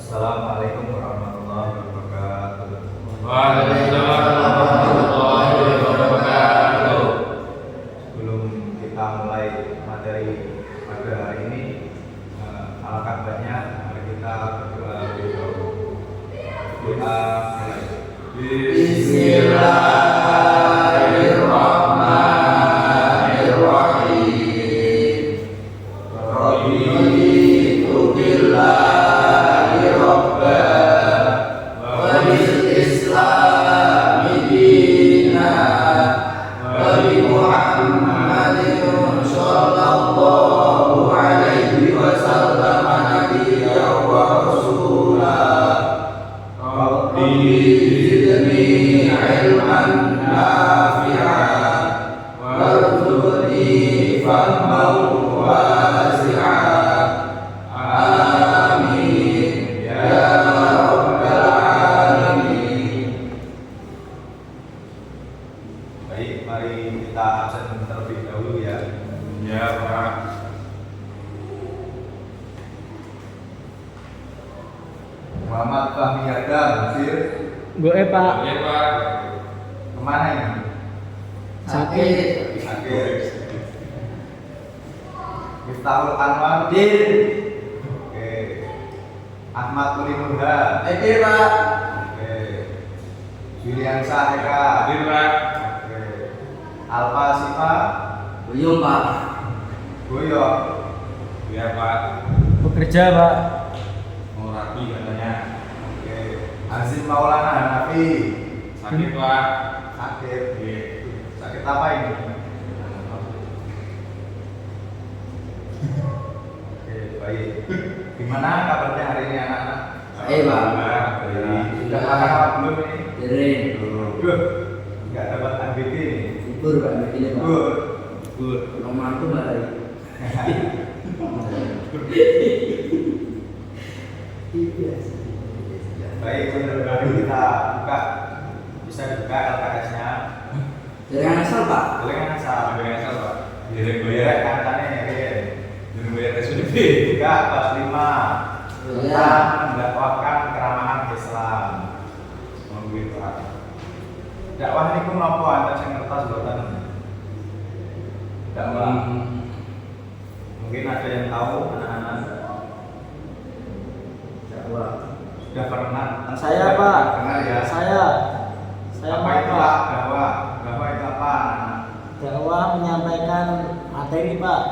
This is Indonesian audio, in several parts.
Assalamualaikum warahmatullahi wabarakatuh. Waalaikumsalam warahmatullahi wabarakatuh. Sebelum kita mulai materi pada hari ini, alangkah baiknya mari kita berdoa lebih dahulu. Kita mulai. Bismillahirrahmanirrahim. Raditu billahi rabban wa bil islami dinan wa bi Muhammadin sallallahu alaihi wasallam nabiyyan wa rasulah. Rabbi zidni ilman nafi'an warzuqni fahman wasi'an. Amin ya rabbal alamin. Baik, mari kita absen terlebih dahulu ya. Ya Pak. Muhammad Fahmi Adam, Sir. Gue Pak. Oke Pak. Kemana ini? Sakit. Sakit. Miftahul Anwar. Oke. Ahmad Mulimudha. Pak. Oke. Julian Saheka. Hadir Pak. Oke. Alfa Siva. Buyung Pak. Boyo. Ya Pak. Bekerja Pak. Mau rapi katanya. Oke. Azim Maulana Hanafi. Sakit Pak. Sakit. Iya. Sakit apa ini? Oke, baik. Gimana kabarnya hari ini anak-anak? Baik, Pak. Baik. Sudah makan apa belum ini? Keren. Duh, nggak dapat MBT nih. Libur Pak, begini Pak. Good. Libur. Nomor aku Pak. Baik, mari kita buka. Bisa dibuka LKS-nya. Dari asal Pak. Boleh asal. Dari asal Pak. Direk bayar angkanya ya, Rin. Dari bayar SPDB. Buka bab 5 tentang mendakwahkan keramahan Islam. Mungkin Pak. Dakwah ini pun apa anda sing ngertos boten? Dakwah. Mungkin ada yang tahu anak-anak. Dakwah. Sudah pernah? Saya Pak. Dengar ya. Saya Apa itu Pak. dakwah? Dakwah itu apa? Anak? Dakwah menyampaikan materi Pak.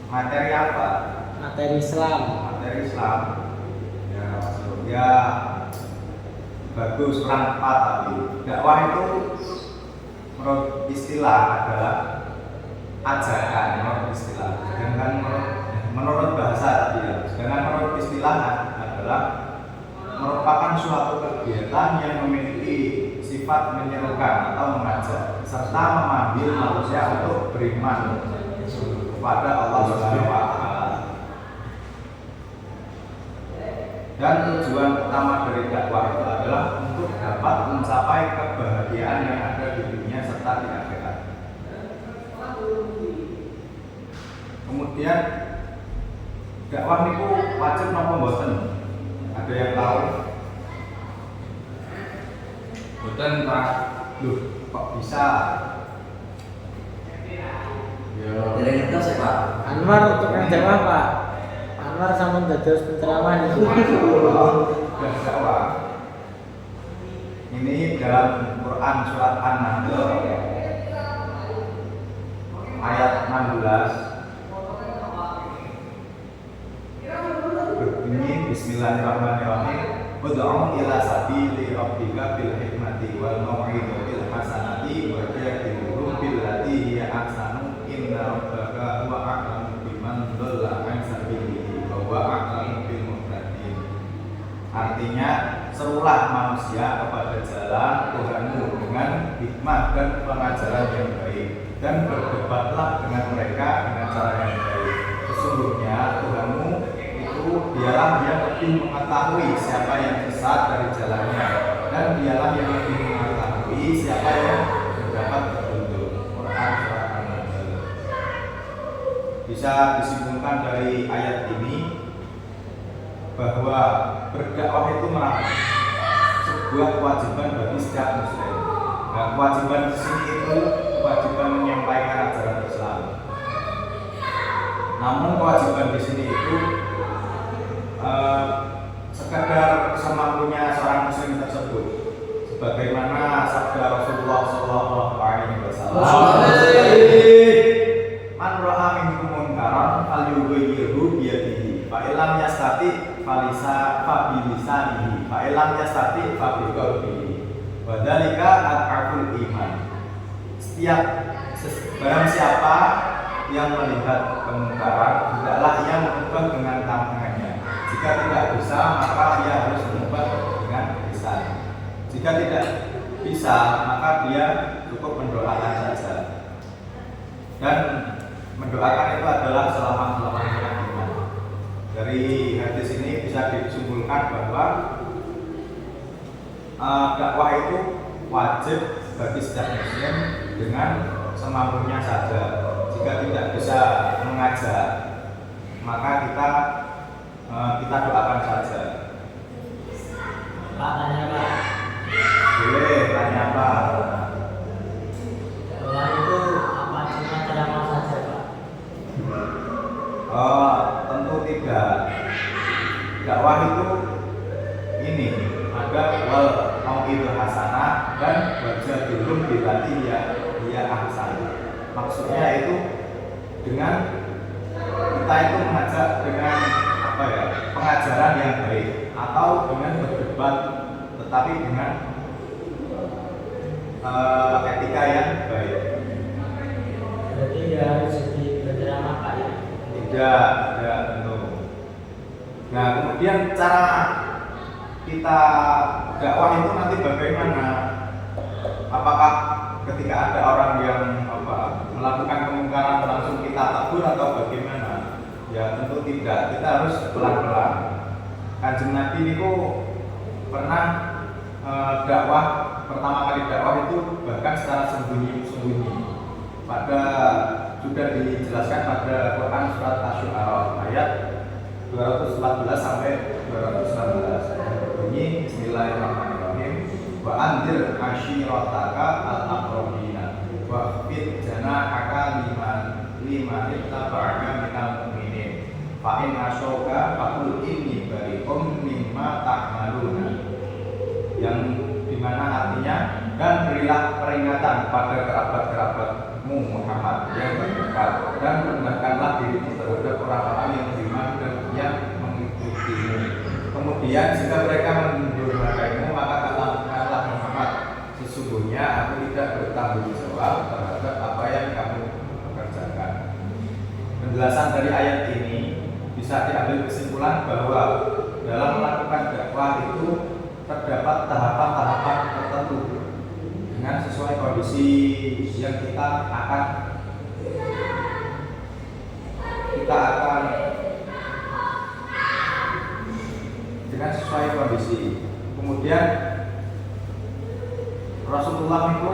Materi apa? Materi Islam. Materi Islam. Ya, masuk. Ya, bagus, kurang tepat tapi dakwah itu menurut istilah adalah ajakan menurut istilah. Sedangkan menurut bahasa tadi ya. Sedangkan menurut istilah adalah merupakan suatu kegiatan yang memiliki sifat menyerukan atau mengajak serta memanggil manusia untuk beriman kepada Allah Subhanahu wa taala. Dan tujuan utama dari dakwah itu adalah untuk dapat mencapai kebahagiaan yang ada di dunia serta di akhirat. Kemudian dakwah niku wajib napa mboten? Ada yang tahu? Boten Pak. Loh, kok bisa? Ya. Dari ngertos ya Pak. Anwar untuk yang dakwah Pak. Anwar sampun dados penceramah niku. Dan dakwah. Ini dalam Quran surat An-Nahl ayat 16. Berbunyi Bismillahirrahmanirrahim. Ud'u ila sabili rabbika bil hikmati wal mau'izatil hasanati wa jadilhum billati hiya ahsanu inna rabbaka huwa a'lamu biman dhalla 'an sabilihi wa huwa a'lamu bil muhtadin. Artinya, serulah manusia kepada jalan Tuhanmu dengan hikmah dan pengajaran yang baik, dan berdebatlah dengan mereka dengan cara yang baik. Sesungguhnya Tuhanmu itu dialah yang lebih mengetahui siapa yang sesat dari jalannya, dan dialah yang lebih mengetahui siapa yang mendapat petunjuk. Quran surat An-Nahl. Bisa disimpulkan dari ayat ini bahwa berdakwah itu merupakan sebuah kewajiban bagi setiap muslim. Nah, kewajiban di sini itu kewajiban menyampaikan ajaran Islam. Namun kewajiban di sini itu sekadar semampunya seorang muslim tersebut, sebagaimana sabda Rasulullah Shallallahu Alaihi Wasallam, "Man ra'a minkum munkaran falyughayyirhu biyadihi, fa illam yastati fabilisanihi, fa illam yastati fabiqalbihi, wa dzalika ad'aful iman." Barang siapa yang melihat kemungkaran, hendaklah ia mengubah dengan tangannya. Jika tidak bisa, maka dia harus mengubah dengan lisan. Jika tidak bisa, maka dia cukup mendoakan saja. Dan mendoakan itu adalah selama-lamanya iman. Dari hadis ini bisa disimpulkan bahwa dakwah itu wajib bagi setiap muslim dengan semampunya saja. Jika tidak bisa mengajar, maka kita doakan saja. Pak, tanya Pak. Boleh tanya apa? Doa itu apa cuma ceramah saja Pak? Tentu tidak. Dakwah itu ini ada wal mau'idul hasanah dan wajadilhum billati hiya ahsan. Maksudnya itu dengan kita itu mengajak dengan pengajaran yang baik atau dengan berdebat tetapi dengan etika yang baik. Berarti dia harus jadi berceramah Pak ya? Tidak tentu. Nah, kemudian cara kita dakwah itu nanti bagaimana? Apakah ketika ada orang yang melakukan kemungkaran langsung kita tegur atau bagaimana? Ya tentu tidak. Kita harus pelan-pelan. Kanjeng Nabi itu pernah dakwah, pertama kali dakwah itu bahkan secara sembunyi-sembunyi. Sudah dijelaskan pada Quran surat Asy-Syu'ara ayat 214 sampai 216. Berbunyi Bismillahirrahmanirrahim. Wa anzir asyirataka al-aqrabina wa khfid janahaka liman ittaba'aka minal mu'minin fa in asyauka faqul inni bari'um mimma ta'maluna, yang dimana artinya, dan berilah peringatan pada kerabat-kerabatmu Muhammad yang terdekat, dan rendahkanlah dirimu terhadap orang-orang yang beriman dan yang mengikutimu. Kemudian jika mereka mendurhakaimu, maka katakanlah Muhammad, sesungguhnya aku tidak bertanggung jawab terhadap apa yang kamu kerjakan. Penjelasan dari ayat ini bisa diambil kesimpulan bahwa dalam melakukan dakwah itu terdapat tahapan-tahapan tertentu dengan sesuai kondisi yang kita akan dengan sesuai kondisi. Kemudian Rasulullah itu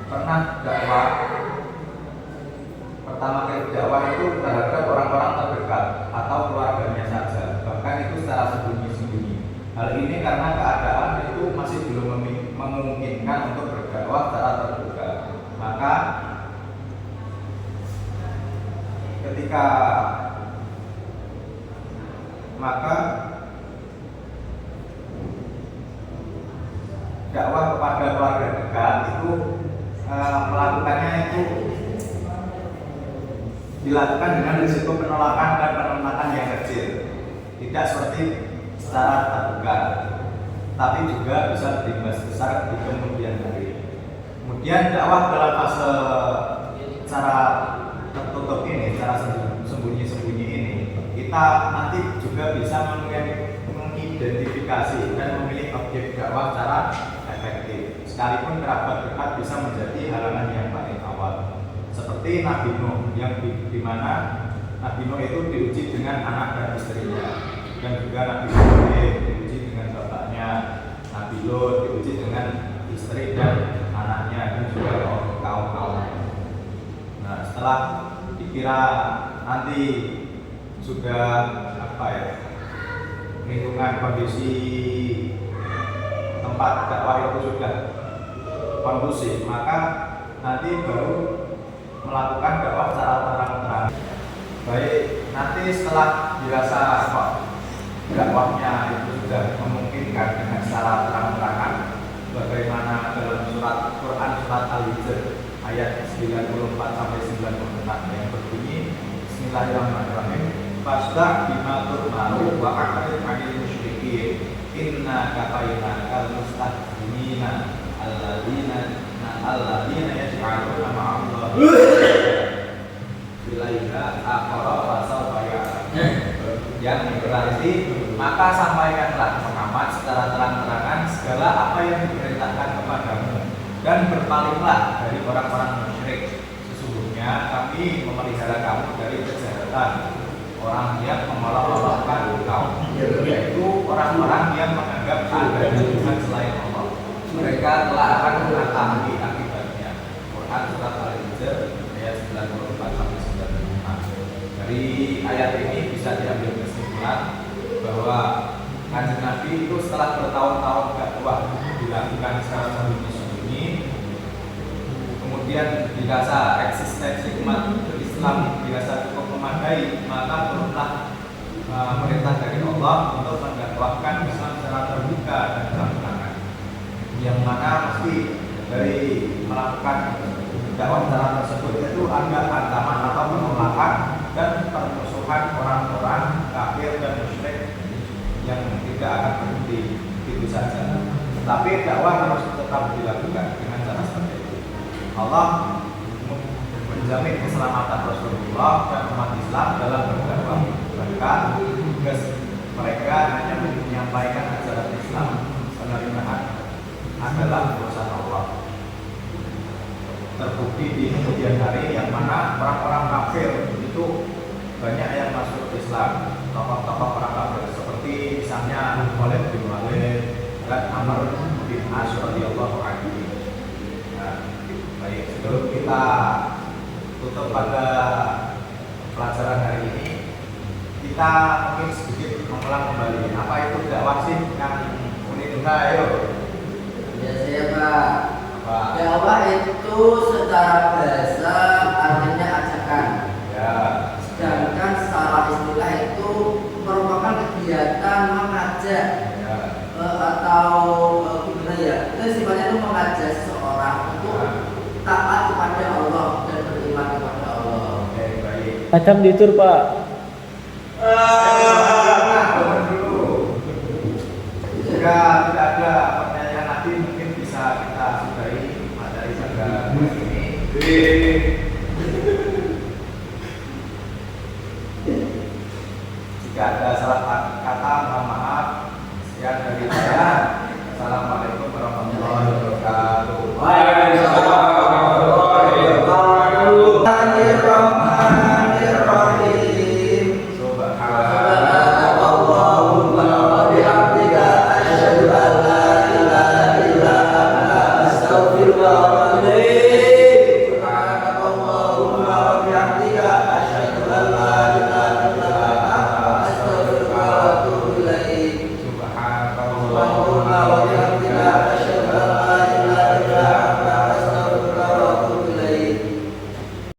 pernah dakwah, pertama kali dakwah itu terhadap orang-orang terdekat atau keluarganya saja, bahkan itu secara sembunyi-sembunyi. Hal ini karena keadaan itu masih belum memungkinkan untuk berdakwah secara terbuka. Maka dakwah kepada keluarga dekat itu melakukannya itu dilakukan dengan risiko penolakan dan penolakan yang kecil, tidak seperti secara terbuka, tapi juga bisa berimbas besar di kemudian hari. Kemudian dakwah dalam fase secara tertutup ini, secara sembunyi-sembunyi ini, kita nanti juga bisa mengidentifikasi dan memilih objek dakwah secara efektif. Sekalipun kerabat dekat bisa menjadi halangan yang paling awal. Seperti Nabi Nuh, yang di mana Nabi Nuh itu diuji dengan anak dan istrinya, dan juga Nabi Ibrahim diuji dengan bapaknya, Nabi Lot diuji dengan istri dan anaknya, dan juga kaum-kaumnya. Nah, setelah dikira nanti sudah lingkungan kondisi tempat dakwah itu sudah kondusif, maka nanti baru melakukan dakwah secara terang-terang. Baik, nanti setelah dirasa kok dakwahnya itu sudah memungkinkan dengan secara terang-terangan, bagaimana dalam surat Quran surat Al-Hijr ayat 94 sampai 96 yang berbunyi Bismillahirrahmanirrahim. Fasda bima tu'maru wa a'rid 'anil musyrikin inna kafainakal mustahzinina alladzina yaj'aluna ma'allahi ilaha akhara wa sawfa ya'lamun. Yang berarti maka sampaikanlah Muhammad secara terang-terangan segala apa yang diperintahkan kepadamu dan berpalinglah dari orang-orang musyrik. Sesungguhnya kami memelihara kamu dari kejahatan orang yang mengolok-olokkan engkau, yaitu orang-orang yang menganggap ada Tuhan selain Allah. Mereka telah akan mengetahui akibatnya. Quran surat Al-Hijr ayat 94 sampai 95. Dari ayat ini bisa diambil kesimpulan bahwa Kanjeng Nabi itu setelah bertahun-tahun dakwah dilakukan secara sembunyi-sembunyi, kemudian dirasa eksistensi umat Islam dirasa cukup memadai, maka perlulah perintah dari Allah untuk mendakwahkan Islam secara terbuka dan terang-terangan, yang mana mesti dari melakukan dakwah secara tersebut itu ada ancaman atau penolakan dan permusuhan orang-orang kafir dan musyrik yang tidak akan berhenti itu saja. Tapi dakwah harus tetap dilakukan dengan cara seperti itu. Allah menjamin keselamatan Rasulullah dan umat Islam dalam berdakwah. Bahkan tugas mereka hanya menyampaikan ajaran Islam, penerimaan adalah urusan Allah. Terbukti di kemudian hari yang mana orang-orang kafir itu banyak yang masuk Islam, tokoh-tokoh orang kafir seperti misalnya Khalid bin Walid dan Amr bin As radhiyallahu anhu. Nah, baik, sebelum kita tutup pada pelajaran hari ini, kita mungkin sedikit mengulang kembali apa itu dakwah sih yang Unidha. Ayo. Ya saya Pak. Apa? Dakwah itu secara bahasa artinya ajakan. Ya. Sedangkan secara istilah itu merupakan kegiatan mengajak Ya. atau gimana ya? Itu sifatnya itu mengajak seseorang untuk taat kepada Allah dan beriman kepada Allah. Oke, baik. Adam ditur Pak. Jika tidak ada pertanyaan lagi, mungkin bisa kita sudahi materi pada hari ini.